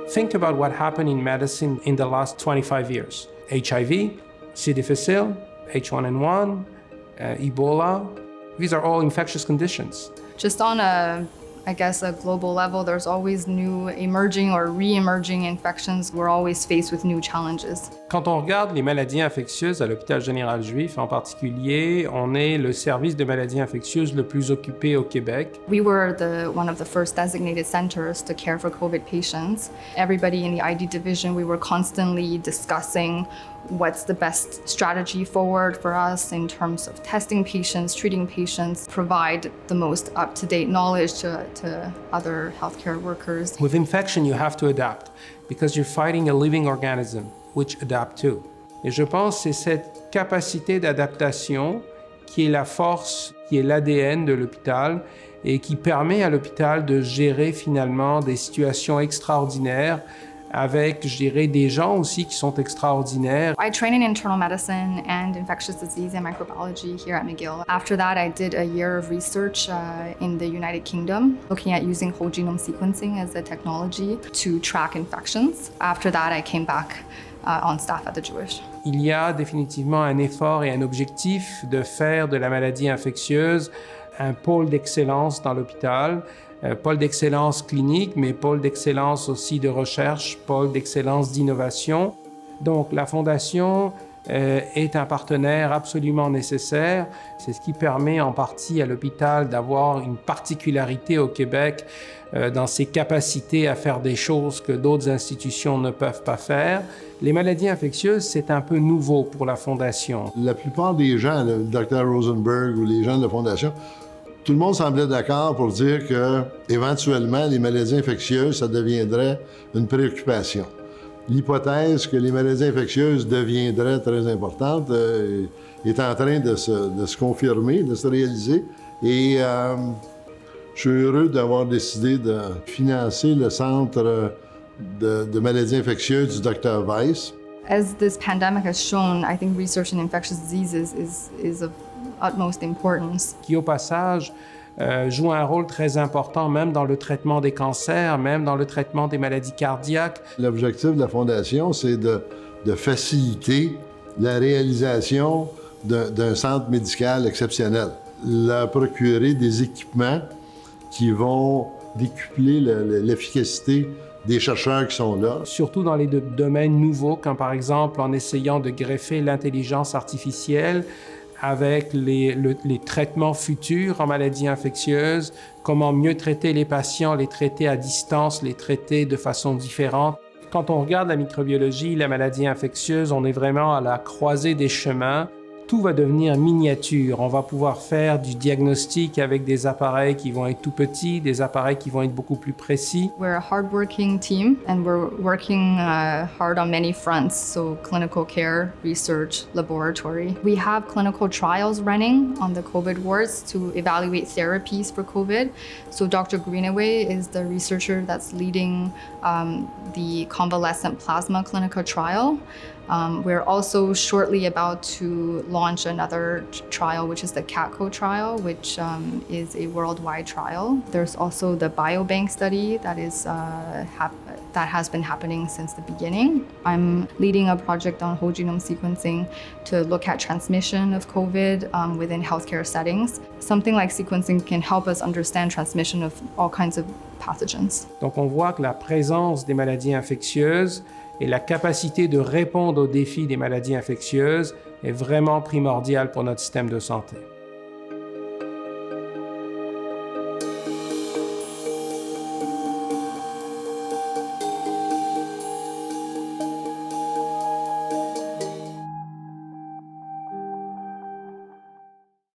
Think about what happened in medicine in the last 25 years. HIV, C. difficile, H1N1, Ebola. These are all infectious conditions. Just on a global level, there's always new emerging or re-emerging infections. We're always faced with new challenges. Quand on regarde les maladies infectieuses à l'hôpital général juif en particulier, on est le service de maladies infectieuses le plus occupé au Québec. We were one of the first designated centers to care for COVID patients. Everybody in the ID division, we were constantly discussing what's the best strategy forward for us in terms of testing patients, treating patients, provide the most up-to-date knowledge to other healthcare workers. With infection, you have to adapt because you're fighting a living organism, which adapt too. Et je pense que c'est cette capacité d'adaptation qui est la force, qui est l'ADN de l'hôpital et qui permet à l'hôpital de gérer finalement des situations extraordinaires avec, je dirais, des gens aussi qui sont extraordinaires. I trained in internal medicine and infectious disease and microbiology here at McGill. After that, I did a year of research in the United Kingdom, looking at using whole genome sequencing as a technology to track infections. After that, I came back on staff at the Jewish. Il y a définitivement un effort et un objectif de faire de la maladie infectieuse un pôle d'excellence dans l'hôpital. Pôle d'excellence clinique, mais pôle d'excellence aussi de recherche, pôle d'excellence d'innovation. Donc, la Fondation est un partenaire absolument nécessaire. C'est ce qui permet en partie à l'hôpital d'avoir une particularité au Québec dans ses capacités à faire des choses que d'autres institutions ne peuvent pas faire. Les maladies infectieuses, c'est un peu nouveau pour la Fondation. La plupart des gens, le Dr Rosenberg ou les gens de la Fondation, tout le monde semblait d'accord pour dire que, éventuellement, les maladies infectieuses, ça deviendrait une préoccupation. L'hypothèse que les maladies infectieuses deviendraient très importantes est en train de se confirmer, de se réaliser. Et je suis heureux d'avoir décidé de financer le centre de maladies infectieuses du Dr Weiss. As this pandemic has shown, I think research in infectious diseases is of utmost importance. Qui, au passage, joue un rôle très important, même dans le traitement des cancers, même dans le traitement des maladies cardiaques. L'objectif de la Fondation, c'est de faciliter la réalisation d'un centre médical exceptionnel. Leur procurer des équipements qui vont décupler l'efficacité des chercheurs qui sont là. Surtout dans les domaines nouveaux, comme par exemple en essayant de greffer l'intelligence artificielle avec les traitements futurs en maladies infectieuses, comment mieux traiter les patients, les traiter à distance, les traiter de façon différente. Quand on regarde la microbiologie, la maladie infectieuse, on est vraiment à la croisée des chemins. Tout va devenir miniature. On va pouvoir faire du diagnostic avec des appareils qui vont être tout petits, des appareils qui vont être beaucoup plus précis. We're a hard-working team and we're working hard on many fronts, so clinical care, research, laboratory. We have clinical trials running on the COVID wards to evaluate therapies for COVID. So Dr. Greenaway is the researcher that's leading the convalescent plasma clinical trial. We're also shortly about to launch another trial, which is the CATCO trial, which is a worldwide trial. There's also the biobank study that has been happening since the beginning. I'm leading a project on whole genome sequencing to look at transmission of COVID within healthcare settings. Something like sequencing can help us understand transmission of all kinds of pathogens. Donc on voit que la présence des maladies infectieuses et la capacité de répondre aux défis des maladies infectieuses est vraiment primordiale pour notre système de santé.